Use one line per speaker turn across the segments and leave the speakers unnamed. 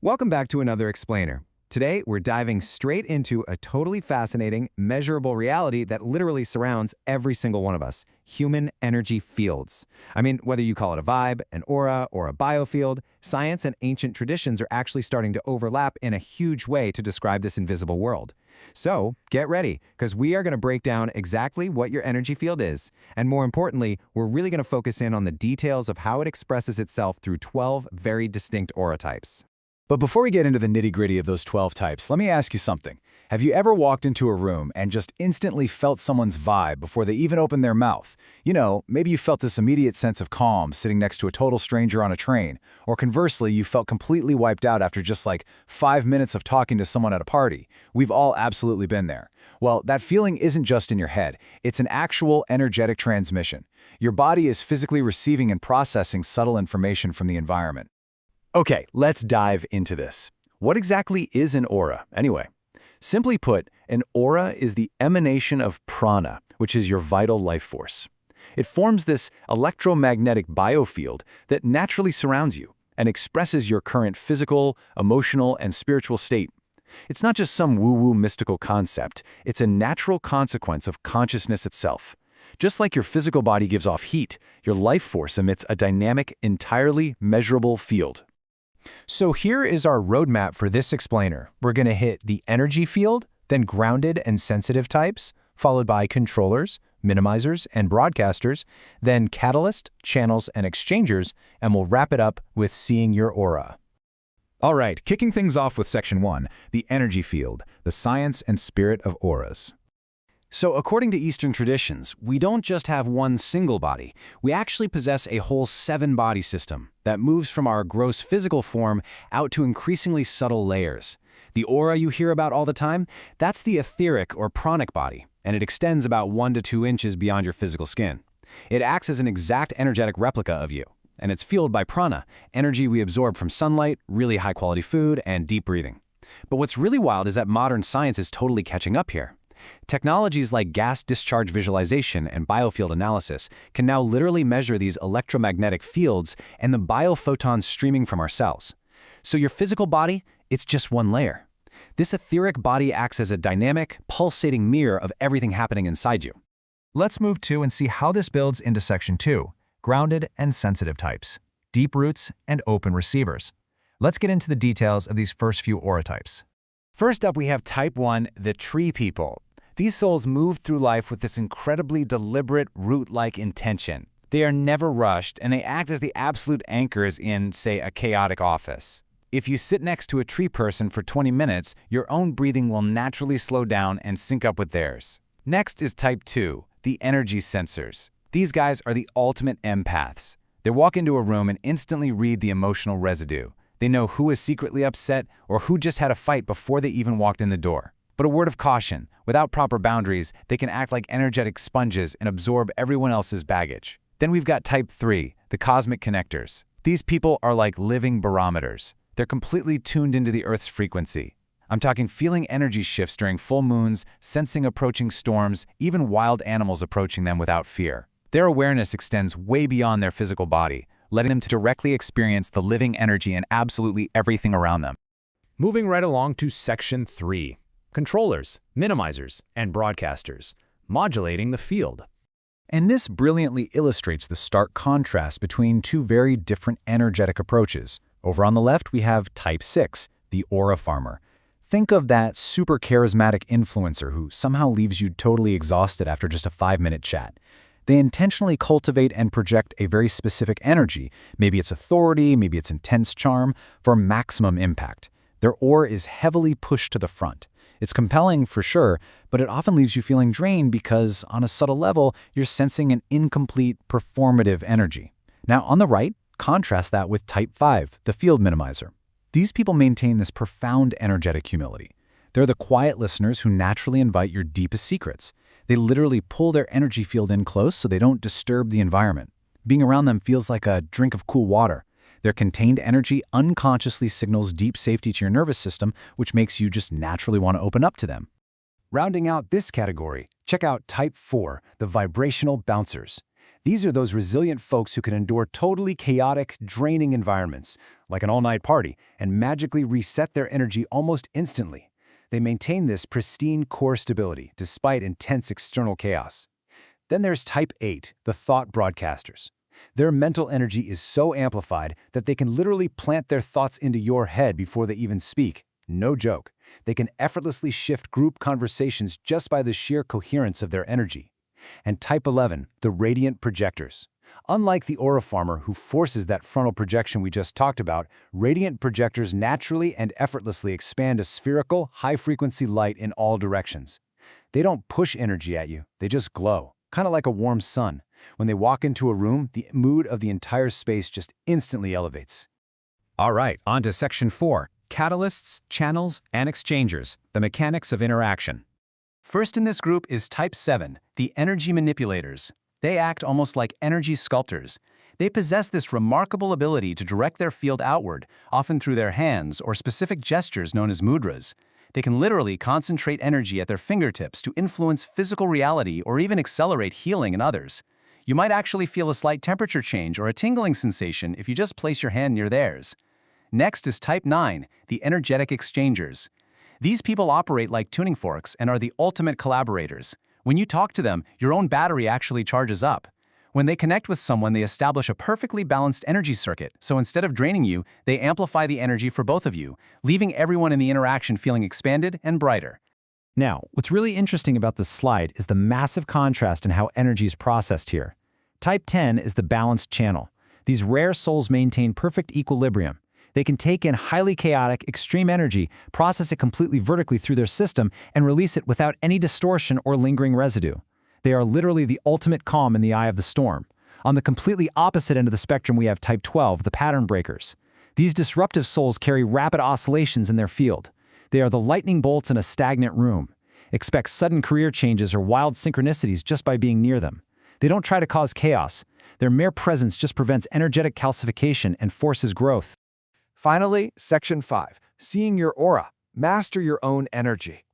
Welcome back to another Explainer. Today, we're diving straight into a totally fascinating, measurable reality that literally surrounds every single one of us, human energy fields. I mean, whether you call it a vibe, an aura, or a biofield, science and ancient traditions are actually starting to overlap in a huge way to describe this invisible world. So, get ready, because we are going to break down exactly what your energy field is. And more importantly, we're really going to focus in on the details of how it expresses itself through 12 very distinct aura types.
But before we get into the nitty-gritty of those 12 types, let me ask you something. Have you ever walked into a room and just instantly felt someone's vibe before they even opened their mouth? You know, maybe you felt this immediate sense of calm sitting next to a total stranger on a train, or conversely, you felt completely wiped out after just like 5 minutes of talking to someone at a party. We've all absolutely been there. Well, that feeling isn't just in your head. It's an actual energetic transmission. Your body is physically receiving and processing subtle information from the environment. Okay, let's dive into this. What exactly is an aura, anyway? Simply put, an aura is the emanation of prana, which is your vital life force. It forms this electromagnetic biofield that naturally surrounds you and expresses your current physical, emotional, and spiritual state. It's not just some woo-woo mystical concept, it's a natural consequence of consciousness itself. Just like your physical body gives off heat, your life force emits a dynamic, entirely measurable field.
So here is our roadmap for this explainer. We're going to hit the energy field, then grounded and sensitive types, followed by controllers, minimizers, and broadcasters, then catalyst, channels, and exchangers, and we'll wrap it up with seeing your aura.
All right, kicking things off with Section 1, the energy field, the science and spirit of auras.
So according to Eastern traditions, we don't just have one single body. We actually possess a whole 7-body system that moves from our gross physical form out to increasingly subtle layers. The aura you hear about all the time, that's the etheric or pranic body, and it extends about 1 to 2 inches beyond your physical skin. It acts as an exact energetic replica of you, and it's fueled by prana, energy we absorb from sunlight, really high-quality food, and deep breathing. But what's really wild is that modern science is totally catching up here. Technologies like gas discharge visualization and biofield analysis can now literally measure these electromagnetic fields and the biophotons streaming from our cells. So your physical body, it's just one layer. This etheric body acts as a dynamic, pulsating mirror of everything happening inside you.
Let's move to and see how this builds into Section 2, grounded and sensitive types, deep roots and open receivers. Let's get into the details of these first few aura types.
First up, we have Type 1, the tree people. These souls move through life with this incredibly deliberate, root-like intention. They are never rushed, and they act as the absolute anchors in, say, a chaotic office. If you sit next to a tree person for 20 minutes, your own breathing will naturally slow down and sync up with theirs. Next is Type 2, the energy sensors. These guys are the ultimate empaths. They walk into a room and instantly read the emotional residue. They know who is secretly upset or who just had a fight before they even walked in the door. But a word of caution, without proper boundaries, they can act like energetic sponges and absorb everyone else's baggage. Then we've got Type 3, the cosmic connectors. These people are like living barometers. They're completely tuned into the Earth's frequency. I'm talking feeling energy shifts during full moons, sensing approaching storms, even wild animals approaching them without fear. Their awareness extends way beyond their physical body, letting them to directly experience the living energy in absolutely everything around them.
Moving right along to Section 3, controllers, minimizers, and broadcasters, modulating the field.
And this brilliantly illustrates the stark contrast between two very different energetic approaches. Over on the left, we have Type 6, the aura farmer. Think of that super charismatic influencer who somehow leaves you totally exhausted after just a 5-minute chat. They intentionally cultivate and project a very specific energy, maybe it's authority, maybe it's intense charm, for maximum impact. Their aura is heavily pushed to the front. It's compelling for sure, but it often leaves you feeling drained because, on a subtle level, you're sensing an incomplete, performative energy. Now, on the right, contrast that with Type 5, the field minimizer. These people maintain this profound energetic humility. They're the quiet listeners who naturally invite your deepest secrets. They literally pull their energy field in close so they don't disturb the environment. Being around them feels like a drink of cool water. Their contained energy unconsciously signals deep safety to your nervous system, which makes you just naturally want to open up to them.
Rounding out this category, check out Type 4, the vibrational bouncers. These are those resilient folks who can endure totally chaotic, draining environments, like an all-night party, and magically reset their energy almost instantly. They maintain this pristine core stability despite intense external chaos. Then there's Type 8, the thought broadcasters. Their mental energy is so amplified that they can literally plant their thoughts into your head before they even speak. No joke. They can effortlessly shift group conversations just by the sheer coherence of their energy. And Type 11, the radiant projectors. Unlike the aura farmer who forces that frontal projection we just talked about, radiant projectors naturally and effortlessly expand a spherical, high-frequency light in all directions. They don't push energy at you, they just glow, kind of like a warm sun. When they walk into a room, the mood of the entire space just instantly elevates.
All right, on to Section 4, catalysts, channels, and exchangers, the mechanics of interaction.
First in this group is Type 7, the energy manipulators. They act almost like energy sculptors. They possess this remarkable ability to direct their field outward, often through their hands or specific gestures known as mudras. They can literally concentrate energy at their fingertips to influence physical reality or even accelerate healing in others. You might actually feel a slight temperature change or a tingling sensation if you just place your hand near theirs. Next is Type 9, the energetic exchangers. These people operate like tuning forks and are the ultimate collaborators. When you talk to them, your own battery actually charges up. When they connect with someone, they establish a perfectly balanced energy circuit, so instead of draining you, they amplify the energy for both of you, leaving everyone in the interaction feeling expanded and brighter.
Now, what's really interesting about this slide is the massive contrast in how energy is processed here. Type 10 is the balanced channel. These rare souls maintain perfect equilibrium. They can take in highly chaotic, extreme energy, process it completely vertically through their system, and release it without any distortion or lingering residue. They are literally the ultimate calm in the eye of the storm. On the completely opposite end of the spectrum, we have Type 12, the pattern breakers. These disruptive souls carry rapid oscillations in their field. They are the lightning bolts in a stagnant room. Expect sudden career changes or wild synchronicities just by being near them. They don't try to cause chaos. Their mere presence just prevents energetic calcification and forces growth.
Finally, Section 5, seeing your aura. Master your own energy.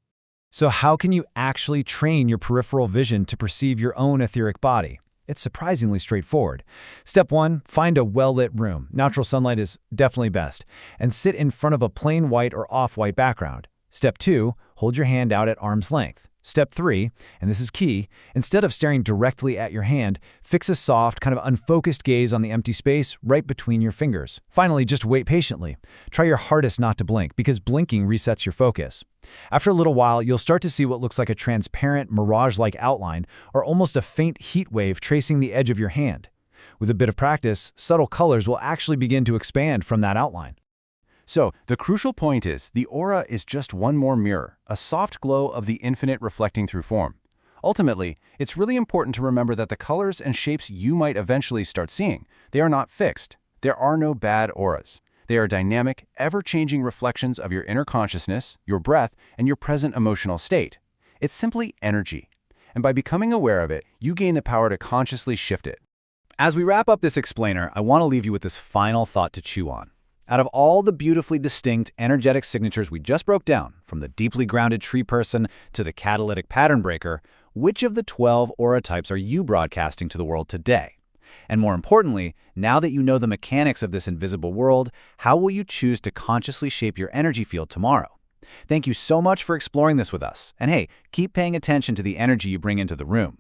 So how can you actually train your peripheral vision to perceive your own etheric body? It's surprisingly straightforward. Step 1, find a well-lit room. Natural sunlight is definitely best. And sit in front of a plain white or off-white background. Step 2, hold your hand out at arm's length. Step 3, and this is key, instead of staring directly at your hand, fix a soft, kind of unfocused gaze on the empty space right between your fingers. Finally, just wait patiently. Try your hardest not to blink, because blinking resets your focus. After a little while, you'll start to see what looks like a transparent, mirage-like outline, or almost a faint heat wave tracing the edge of your hand. With a bit of practice, subtle colors will actually begin to expand from that outline.
So, the crucial point is, the aura is just one more mirror, a soft glow of the infinite reflecting through form. Ultimately, it's really important to remember that the colors and shapes you might eventually start seeing, they are not fixed. There are no bad auras. They are dynamic, ever-changing reflections of your inner consciousness, your breath, and your present emotional state. It's simply energy. And by becoming aware of it, you gain the power to consciously shift it.
As we wrap up this explainer, I want to leave you with this final thought to chew on. Out of all the beautifully distinct energetic signatures we just broke down, from the deeply grounded tree person to the catalytic pattern breaker, which of the 12 aura types are you broadcasting to the world today? And more importantly, now that you know the mechanics of this invisible world, how will you choose to consciously shape your energy field tomorrow? Thank you so much for exploring this with us. And hey, keep paying attention to the energy you bring into the room.